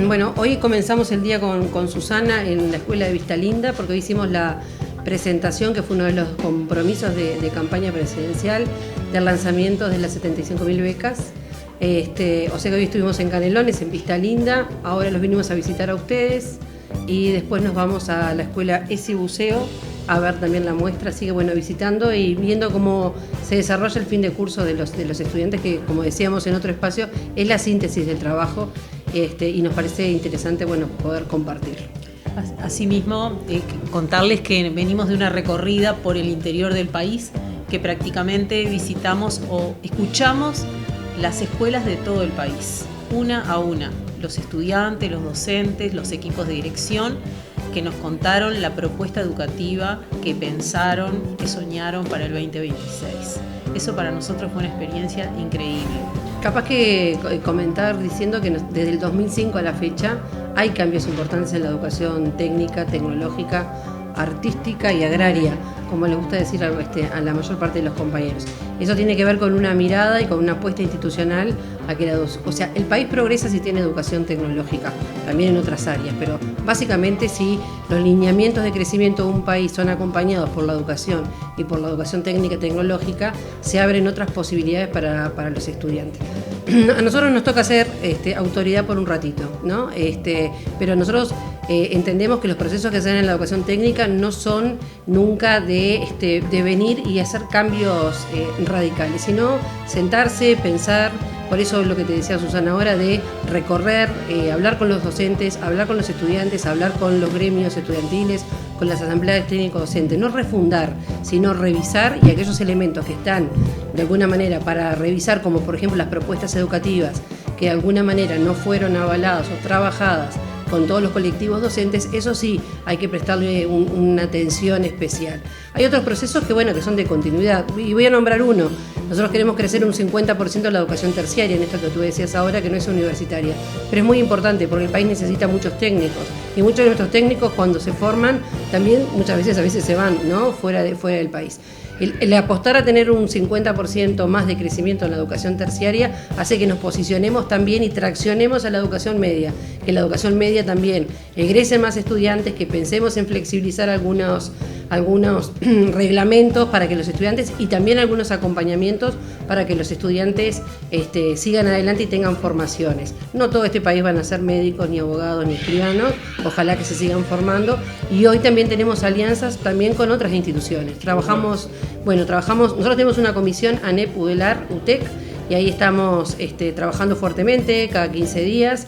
Bueno, hoy comenzamos el día con Susana en la Escuela de Vista Linda, porque hoy hicimos la presentación, que fue uno de los compromisos de campaña presidencial del lanzamiento de las 75.000 becas. O sea que hoy estuvimos en Canelones, en Vista Linda, ahora los vinimos a visitar a ustedes y después nos vamos a la Escuela ESI Buceo a ver también la muestra, así que bueno, visitando y viendo cómo se desarrolla el fin de curso de los estudiantes, que como decíamos en otro espacio, es la síntesis del trabajo, y nos parece interesante, bueno, poder compartirlo. Asimismo, contarles que venimos de una recorrida por el interior del país, que prácticamente visitamos o escuchamos las escuelas de todo el país, una a una, los estudiantes, los docentes, los equipos de dirección, que nos contaron la propuesta educativa que pensaron, que soñaron para el 2026. Eso para nosotros fue una experiencia increíble. Capaz que comentar diciendo que desde el 2005 a la fecha hay cambios importantes en la educación técnica, tecnológica, artística y agraria, como les gusta decir a la mayor parte de los compañeros. Eso tiene que ver con una mirada y con una apuesta institucional a que el país progresa si tiene educación tecnológica, también en otras áreas, pero básicamente si los lineamientos de crecimiento de un país son acompañados por la educación y por la educación técnica y tecnológica, se abren otras posibilidades para los estudiantes. A nosotros nos toca ser autoridad por un ratito, ¿no? Pero nosotros entendemos que los procesos que se dan en la educación técnica no son nunca de venir y hacer cambios radicales, sino sentarse, pensar. Por eso lo que te decía Susana ahora, de recorrer, hablar con los docentes, hablar con los estudiantes, hablar con los gremios estudiantiles, con las asambleas técnico-docentes, no refundar, sino revisar, y aquellos elementos que están de alguna manera para revisar, como por ejemplo las propuestas educativas, que de alguna manera no fueron avaladas o trabajadas con todos los colectivos docentes, eso sí, hay que prestarle una atención especial. Hay otros procesos que son de continuidad, y voy a nombrar uno. Nosotros queremos crecer un 50% la educación terciaria, en esto que tú decías ahora, que no es universitaria, pero es muy importante porque el país necesita muchos técnicos, y muchos de nuestros técnicos cuando se forman, también muchas veces a veces se van, ¿no?, fuera del país. El apostar a tener un 50% más de crecimiento en la educación terciaria hace que nos posicionemos también y traccionemos a la educación media, que la educación media también egresen más estudiantes, que pensemos en flexibilizar algunos reglamentos para que los estudiantes, y también algunos acompañamientos para que los estudiantes sigan adelante y tengan formaciones. No todo este país van a ser médicos, ni abogados, ni escribanos, ojalá que se sigan formando, y hoy también tenemos alianzas también con otras instituciones. Nosotros tenemos una comisión ANEP, UDELAR, UTEC, y ahí estamos trabajando fuertemente cada 15 días,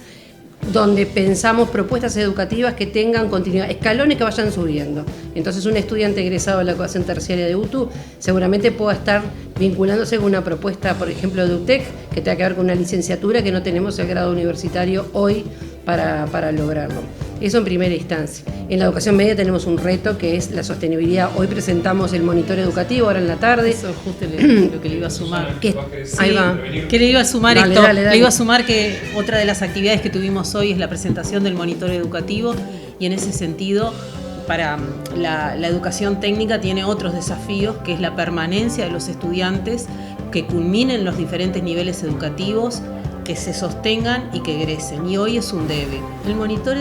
donde pensamos propuestas educativas que tengan continuidad, escalones que vayan subiendo. Entonces un estudiante egresado de la educación terciaria de UTU seguramente pueda estar vinculándose con una propuesta, por ejemplo, de UTEC, que tenga que ver con una licenciatura, que no tenemos el grado universitario hoy para lograrlo. Eso en primera instancia. En la educación media tenemos un reto que es la sostenibilidad. Hoy presentamos el monitor educativo, ahora en la tarde. Eso es justo lo que le iba a sumar. Ahí va. Que le iba a sumar Dale. Le iba a sumar que otra de las actividades que tuvimos hoy es la presentación del monitor educativo, y en ese sentido, para la educación técnica tiene otros desafíos, que es la permanencia de los estudiantes, que culminen los diferentes niveles educativos, que se sostengan y que egresen, y hoy es un debe. El monitor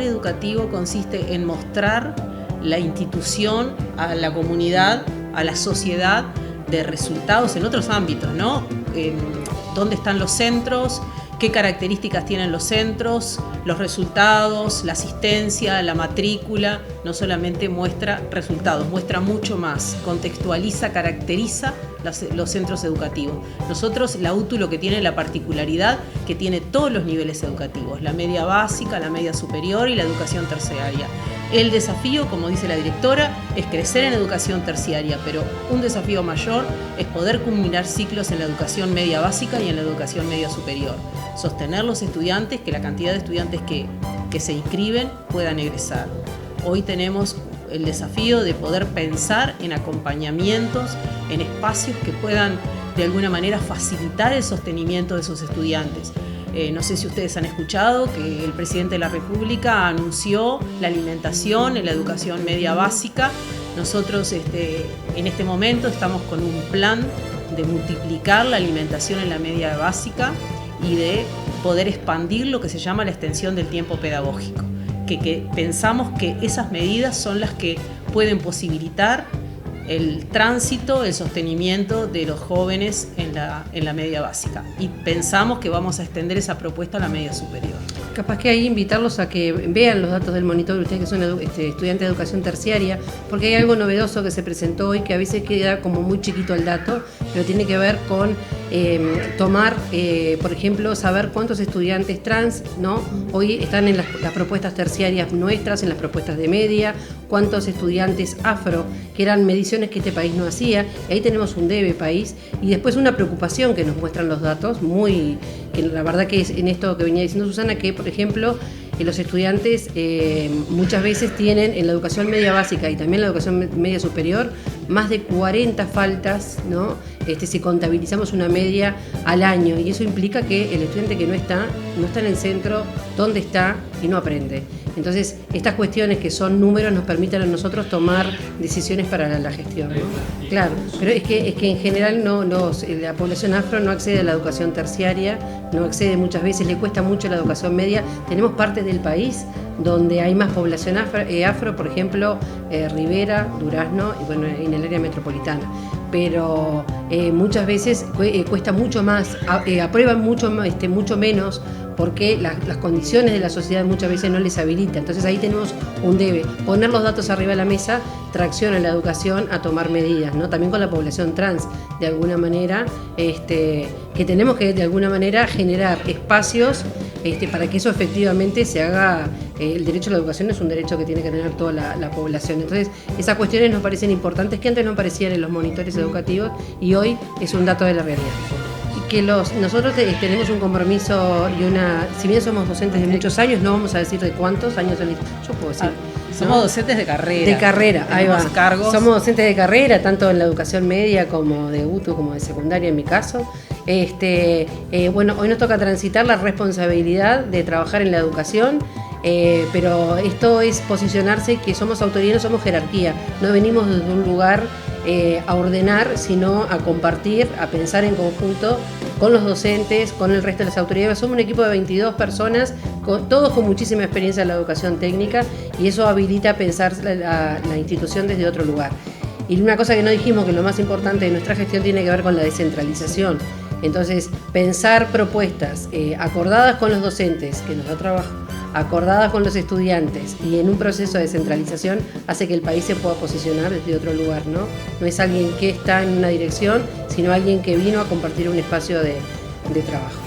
educativo consiste en mostrar la institución a la comunidad, a la sociedad, de resultados en otros ámbitos, ¿no? ¿Dónde están los centros? ¿Qué características tienen los centros? Los resultados, la asistencia, la matrícula. No solamente muestra resultados, muestra mucho más, contextualiza, caracteriza los centros educativos. Nosotros, la UTU, lo que tiene la particularidad que tiene todos los niveles educativos, la media básica, la media superior y la educación terciaria. El desafío, como dice la directora, es crecer en educación terciaria, pero un desafío mayor es poder culminar ciclos en la educación media básica y en la educación media superior. Sostener los estudiantes, que la cantidad de estudiantes que se inscriben puedan egresar. Hoy tenemos el desafío de poder pensar en acompañamientos, en espacios que puedan de alguna manera facilitar el sostenimiento de esos estudiantes. No sé si ustedes han escuchado que el presidente de la República anunció la alimentación en la educación media básica. Nosotros en este momento estamos con un plan de multiplicar la alimentación en la media básica y de poder expandir lo que se llama la extensión del tiempo pedagógico, que pensamos que esas medidas son las que pueden posibilitar el tránsito, el sostenimiento de los jóvenes en la media básica. Y pensamos que vamos a extender esa propuesta a la media superior. Capaz que ahí invitarlos a que vean los datos del monitor, ustedes que son estudiantes de educación terciaria, porque hay algo novedoso que se presentó hoy, que a veces queda como muy chiquito el dato, pero tiene que ver con tomar, por ejemplo, saber cuántos estudiantes trans, ¿no? Hoy están en las propuestas terciarias nuestras, en las propuestas de media, cuántos estudiantes afro, que eran mediciones que este país no hacía, y ahí tenemos un debe país, y después una preocupación que nos muestran los datos, que la verdad que es en esto que venía diciendo Susana, que por ejemplo los estudiantes muchas veces tienen en la educación media básica y también en la educación media superior más de 40 faltas, ¿no? Si contabilizamos una media al año, y eso implica que el estudiante que no está en el centro donde está y no aprende. Entonces, estas cuestiones que son números nos permiten a nosotros tomar decisiones para la gestión, ¿no? Claro, pero es que en general la población afro no accede a la educación terciaria, no accede muchas veces, le cuesta mucho la educación media. Tenemos partes del país donde hay más población afro, por ejemplo, Rivera, Durazno y bueno, en el área metropolitana. Pero muchas veces cuesta mucho más, aprueban mucho menos, porque las condiciones de la sociedad muchas veces no les habilita. Entonces ahí tenemos un debe. Poner los datos arriba de la mesa tracciona la educación a tomar medidas, ¿no? También con la población trans, de alguna manera, que tenemos que de alguna manera generar espacios para que eso efectivamente se haga. El derecho a la educación es un derecho que tiene que tener toda la población. Entonces, esas cuestiones nos parecen importantes, que antes no aparecían en los monitores educativos y hoy es un dato de la realidad. Que nosotros tenemos un compromiso si bien somos docentes de muchos años, no vamos a decir de cuántos años yo puedo decir. Somos docentes de carrera. De carrera, ahí va. Cargos. Somos docentes de carrera, tanto en la educación media como de UTU, como de secundaria en mi caso. Bueno, hoy nos toca transitar la responsabilidad de trabajar en la educación, pero esto es posicionarse que somos autoridad, no somos jerarquía, no venimos desde un lugar a ordenar, sino a compartir, a pensar en conjunto con los docentes, con el resto de las autoridades. Somos un equipo de 22 personas, todos con muchísima experiencia en la educación técnica, y eso habilita pensar la institución desde otro lugar. Y una cosa que no dijimos, que lo más importante de nuestra gestión tiene que ver con la descentralización. Entonces, pensar propuestas acordadas con los docentes, que nos da trabajo, acordadas con los estudiantes y en un proceso de descentralización hace que el país se pueda posicionar desde otro lugar, ¿no? No es alguien que está en una dirección, sino alguien que vino a compartir un espacio de trabajo.